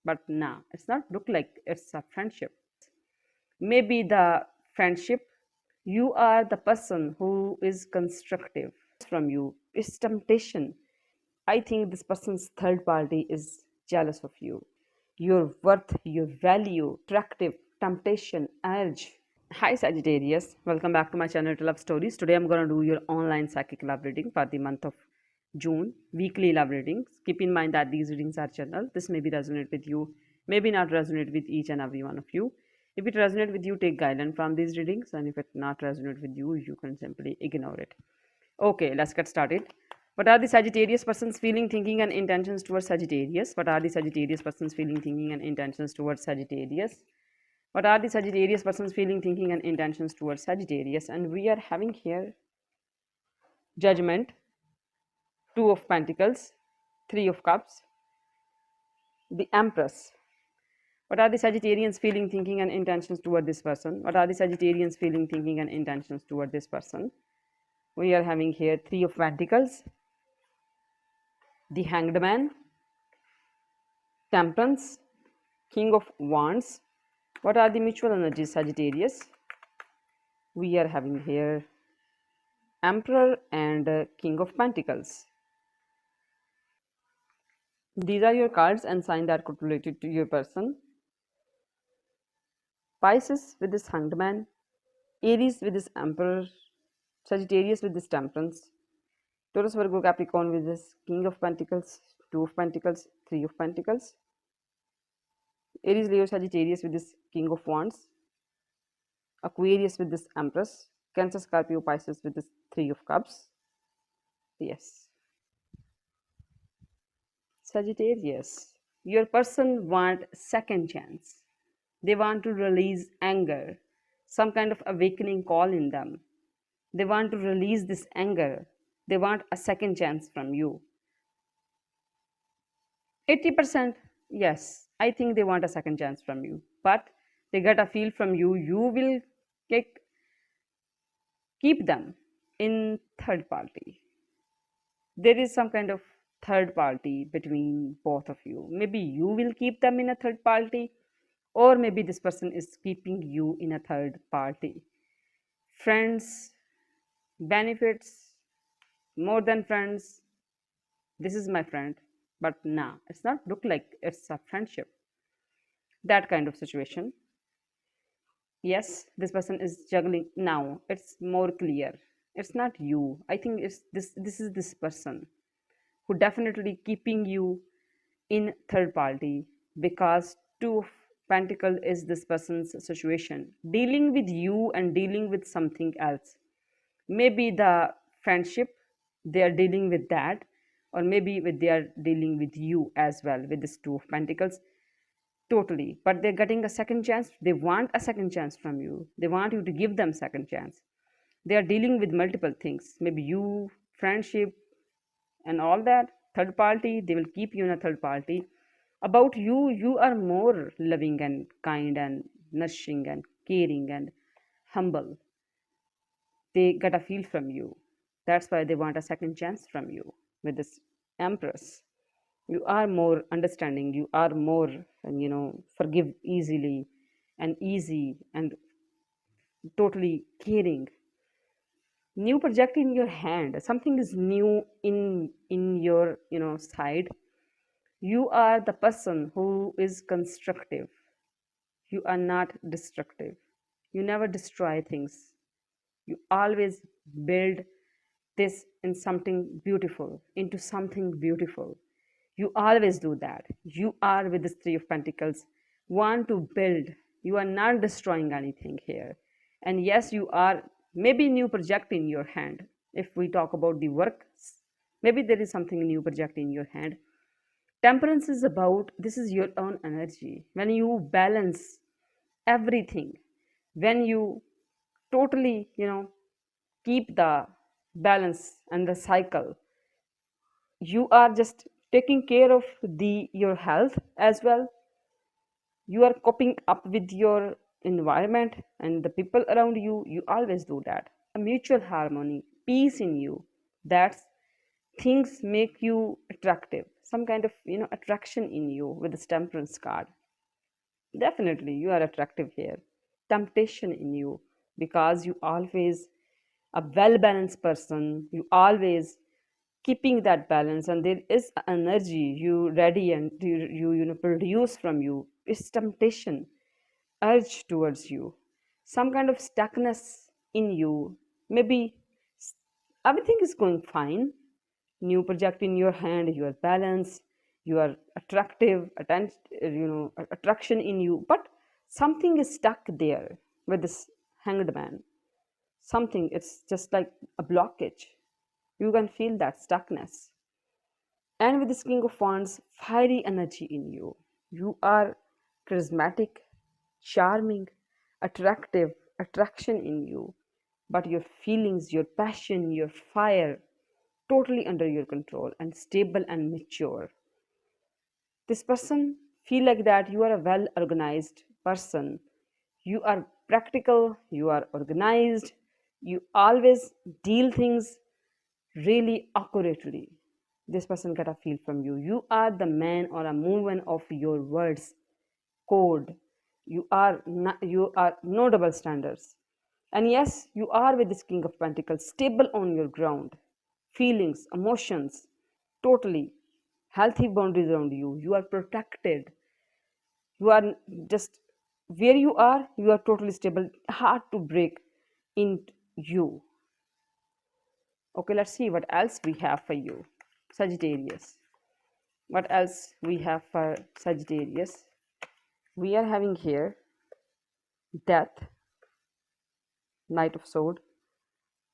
but nah, it's not look like it's a friendship. Maybe the friendship, you are the person who is constructive from you. It's temptation. I think this person's third party is jealous of you. Your worth, your value, attractive, temptation, urge. Hi Sagittarius, welcome back to my channel to Love Stories. Today I'm gonna do your online psychic love reading for the month of June, weekly love readings. Keep in mind that these readings are general. This may be resonate with you, maybe not resonate with each and every one of you. If it resonate with you, take guidance from these readings, and if it not resonate with you, you can simply ignore it. Okay, let's get started. What are the Sagittarius person's feeling, thinking, and intentions towards Sagittarius? What are the Sagittarius person's feeling, thinking, and intentions towards Sagittarius? What are the Sagittarius person's feeling, thinking, and intentions towards Sagittarius? And we are having here Judgment, Two of Pentacles, Three of Cups, the Empress. What are the Sagittarians feeling, thinking, and intentions toward this person? What are the Sagittarians feeling, thinking, and intentions toward this person? We are having here Three of Pentacles, the Hanged Man, Temperance, King of Wands. What are the mutual energies, Sagittarius? We are having here Emperor and King of Pentacles. These are your cards and sign that could related to your person. Pisces with this Hanged Man, Aries with this Emperor, Sagittarius with this Temperance, Taurus, Virgo, Capricorn with this King of Pentacles, Two of Pentacles, Three of Pentacles, Aries, Leo, Sagittarius with this King of Wands, Aquarius with this Empress, Cancer, Scorpio, Pisces with this Three of Cups. Yes. Sagittarius, your person want second chance. They want to release anger, some kind of awakening call in them. They want to release this anger. They want a second chance from you. 80%, yes, I think they want a second chance from you. But they get a feel from you, you will keep them in third party. There is some kind of third party between both of you. Maybe you will keep them in a third party, or maybe this person is keeping you in a third party. Friends, benefits, more than friends. This is my friend, but nah, it's not look like it's a friendship. That kind of situation. Yes, this person is juggling now. It's more clear. It's not you. I think it's this is this person who definitely keeping you in third party, because Two of Pentacle is this person's situation, dealing with you and dealing with something else. Maybe the friendship, they are dealing with that, or maybe they are dealing with you as well with this Two of Pentacles. Totally, but they're getting a second chance. They want a second chance from you. They want you to give them second chance. They are dealing with multiple things, maybe you, friendship, and all that. Third party, they will keep you in a third party. About you, you are more loving and kind and nourishing and caring and humble. They get a feel from you. That's why they want a second chance from you with this Empress. You are more understanding, you are more, forgive easily and easy and totally caring. New project in your hand, something is new in your side. You are the person who is constructive. You are not destructive. You never destroy things. You always build this in something beautiful, into something beautiful. You always do that. You are with this Three of Pentacles, want to build. You are not destroying anything here. And yes, you are maybe new project in your hand. If we talk about the work, maybe there is something new project in your hand. Temperance is about, this is your own energy. When you balance everything, when you totally, keep the balance and the cycle, you are just taking care of the your health as well. You are coping up with your environment and the people around you. You always do that. A mutual harmony, peace in you. That's Things make you attractive, some kind of attraction in you with this temperance card. Definitely you are attractive here. Temptation in you, because you always a well balanced person, you always keeping that balance, and there is energy you ready and produce from you. It's temptation, urge towards you, some kind of stuckness in you. Maybe everything is going fine, new project in your hand, you are balanced, you are attractive, attraction in you, but something is stuck there with this hanged man. Something, it's just like a blockage. You can feel that stuckness. And with this king of wands, fiery energy in you. You are charismatic, charming, attractive, attraction in you, but your feelings, your passion, your fire, totally under your control and stable and mature. This person feel like that you are a well organized person. You are practical, you are organized, you always deal things really accurately. This person get a feel from you. You are the man or a woman of your words code. You are no double standards. And yes, you are with this king of pentacles, stable on your ground, feelings, emotions, totally healthy boundaries around you. You are protected. You are just where you are totally stable, hard to break in you. Okay, let's see what else we have for you, Sagittarius. What else we have for Sagittarius? We are having here Death, Knight of Sword,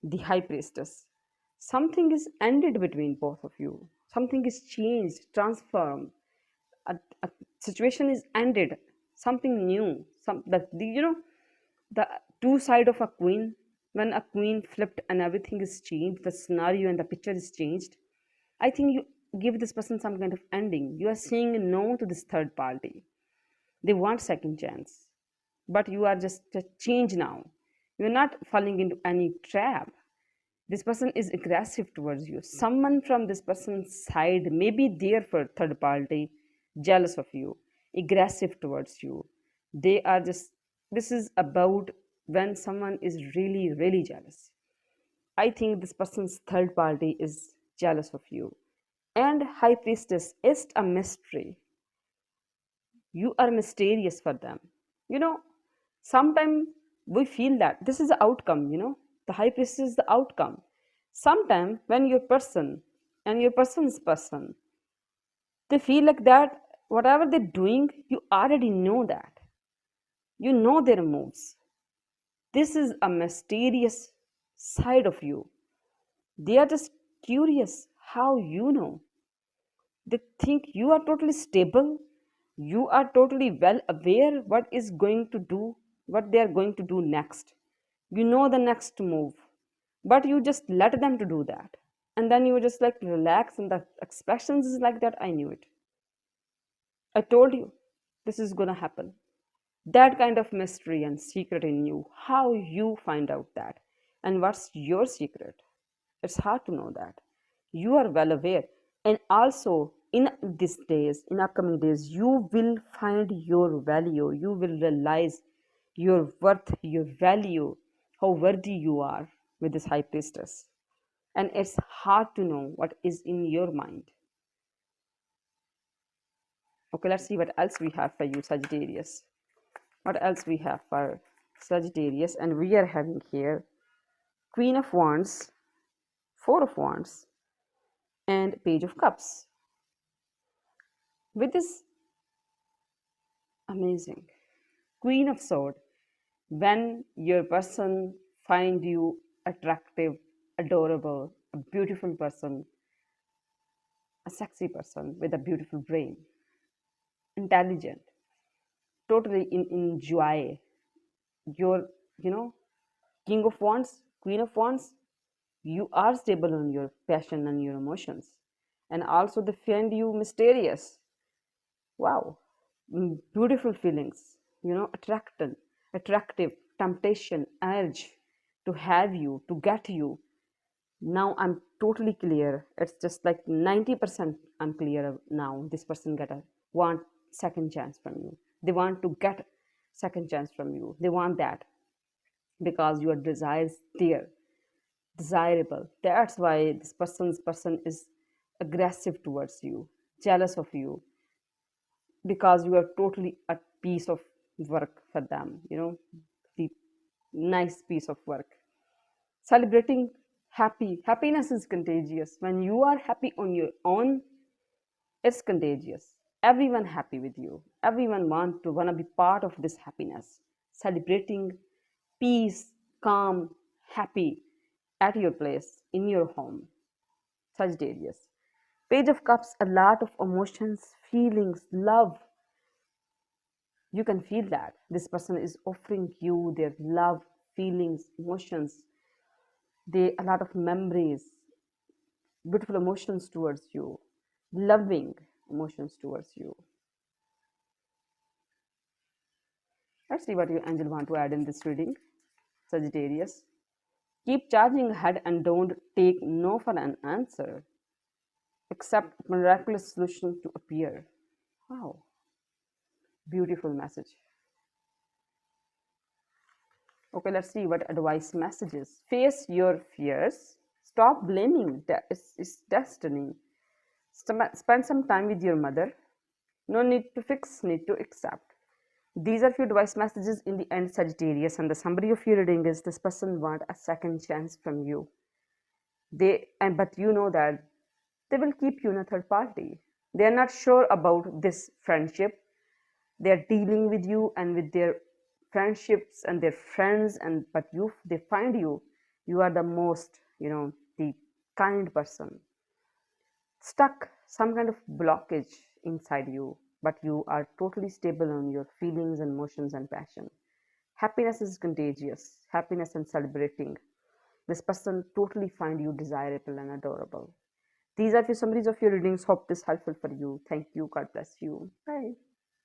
the High Priestess. Something is ended between both of you. Something is changed, transformed. A situation is ended. Something new. The two side of a queen. When a queen flipped and everything is changed, the scenario and the picture is changed. I think you give this person some kind of ending. You are saying no to this third party. They want second chance, but you are just change now. You're not falling into any trap. This person is aggressive towards you. Someone from this person's side may be there for third party, jealous of you, aggressive towards you. They are just, this is about when someone is really, really jealous. I think this person's third party is jealous of you. And High Priestess is a mystery. You are mysterious for them. You know, sometimes we feel that this is the outcome, the High Priestess is the outcome. Sometimes when your person and your person's person, they feel like that whatever they're doing, you already know that. You know their moves. This is a mysterious side of you. They are just curious how you know. They think you are totally stable. You are totally well aware what is going to do, what they are going to do next. You know the next move, but you just let them to do that. And then you just like relax, and the expressions is like that. I knew it. I told you this is gonna happen. That kind of mystery and secret in you. How you find out that? And what's your secret? It's hard to know that. You are well aware. And also, in these days, in upcoming days, you will find your value. You will realize your worth, your value, how worthy you are with this high priestess. And it's hard to know what is in your mind. Okay, let's see what else we have for you, Sagittarius. What else we have for Sagittarius? And we are having here Queen of Wands, Four of Wands, and Page of Cups. With this amazing Queen of Sword, when your person find you attractive, adorable, a beautiful person, a sexy person with a beautiful brain, intelligent, totally in joy, your, you know, King of Wands, Queen of Wands, you are stable on your passion and your emotions. And also they find you mysterious. Wow. Beautiful feelings, attractive, temptation, urge to have you, to get you. Now I'm totally clear. It's just like 90% I'm clear now. This person get a want second chance from you. They want to get second chance from you. They want that because your desire is there, desirable. That's why this person is aggressive towards you, jealous of you, because you are totally a piece of work for them, the nice piece of work. Celebrating happiness is contagious. When you are happy on your own, it's contagious. Everyone happy with you. Everyone wanna be part of this happiness. Celebrating peace, calm, happy at your place, in your home. Sagittarius. Page of Cups, a lot of emotions, feelings, love. You can feel that. This person is offering you their love, feelings, emotions, a lot of memories, beautiful emotions towards you, loving emotions towards you. Let's see what your angel want to add in this reading. Sagittarius. Keep charging ahead and don't take no for an answer. Accept miraculous solution to appear. Wow. Beautiful message. Okay, let's see what advice messages. Face your fears. Stop blaming. It's destiny. Spend some time with your mother. No need to fix, need to accept. These are few advice messages in the end, Sagittarius, and the summary of your reading is this person want a second chance from you. But you know that they will keep you in a third party. They are not sure about this friendship. They are dealing with you and with their friendships and their friends, and but they find you are the most, the kind person. Stuck some kind of blockage inside you, but you are totally stable on your feelings and emotions and passion. Happiness is contagious. Happiness and celebrating. This person totally find you desirable and adorable. These are few summaries of your readings. Hope this helpful for you. Thank you. God bless you. Bye.